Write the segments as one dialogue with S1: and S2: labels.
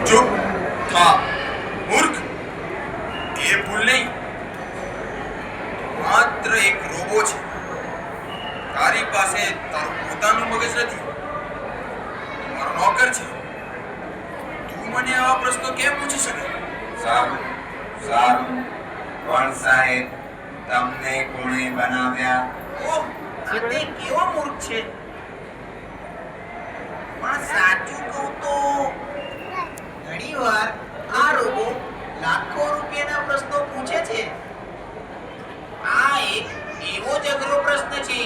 S1: ચૂપ થા મૂર્ખ. એ ભૂલ નહીં, માત્ર એક રોબો છે. તારી પાસે તારું પોતાનું મગજ નથી. મારો નોકર છે. તું મને આવા પ્રશ્નો કેમ પૂછી શકે?
S2: સારું સારું, પણ સાહેબ તમને કોણે બનાવ્યા?
S3: ઓહ, આ તે કેવો મૂર્ખ છે. પણ સાચું કહું તો ઘણીવાર આ રોબો લાખો રૂપિયાના પ્રશ્નો પૂછે છે. આ એક એવો જ અઘરો પ્રશ્ન છે.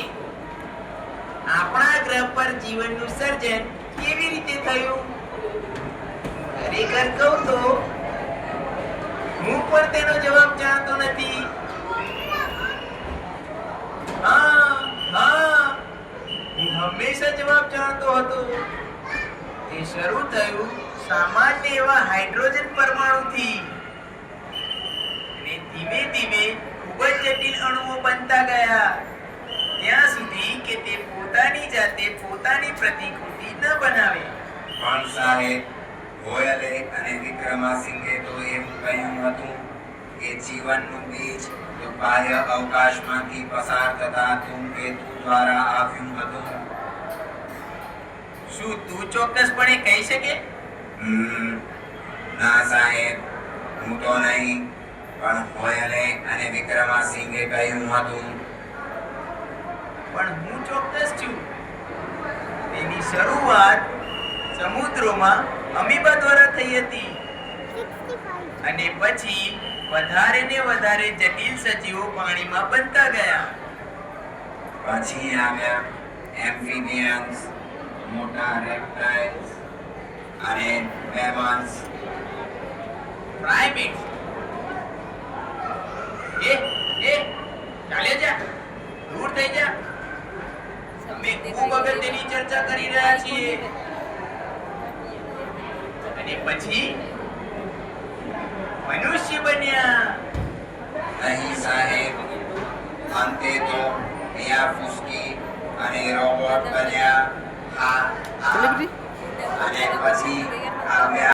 S3: આપણા ગ્રહ પર જીવનનું સર્જન કેવી રીતે થયું? ખરેખર કહું તો હું પણ તેનો જવાબ જાણતો નથી. હું હંમેશા જવાબ જાણતો હતો. તે શરૂ થયું સામાન્ય એવા હાઇડ્રોજન પરમાણુથી, અને ધીમે ધીમે ખૂબ જ જટિલ અણુઓ બનતા ગયા, ત્યાં સુધી કે તે પોતાની જાતે પોતાની પ્રતિકૃતિ ન બનાવે.
S2: પણ સાહેબ, ગોયલે અને વિક્રમાસિંઘે તો એમ કહ્યું હતું કે જીવનનું બીજ તો બાહ્ય અવકાશમાંથી પસાર થતા ધૂમકેતુ દ્વારા આવ્યું હતું.
S3: શું તું ચોક્કસપણે કહી શકે?
S2: ના સાહેબ, હું તો નહીં, પણ ગોયલે અને વિક્રમાસિંઘે કહ્યું હતું.
S3: પણ હું ચોક્કસ છું. તેની શરૂઆત સમુદ્રોમાં અમીબા દ્વારા થઈ હતી, અને પછી વધારે ને વધારે જટિલ સજીવો પાણીમાં બનતા ગયા.
S2: પછી આવ્યા એમ્ફિબિયન્સ, મોટા રેપ્ટાઇલ્સ અને મેમલ્સ.
S3: પ્રાઇમેટ્સ. ચાલે જા, દૂર થઈ જા. અમે ખૂબ અગત્યની ચર્ચા કરી રહ્યા છીએ. અને પછી મનુષ્ય બન્યા.
S2: નહીં સાહેબ, અંતે તો મિયાફુસ્કી અને રોબોટ બન્યા. અને પછી આવ્યા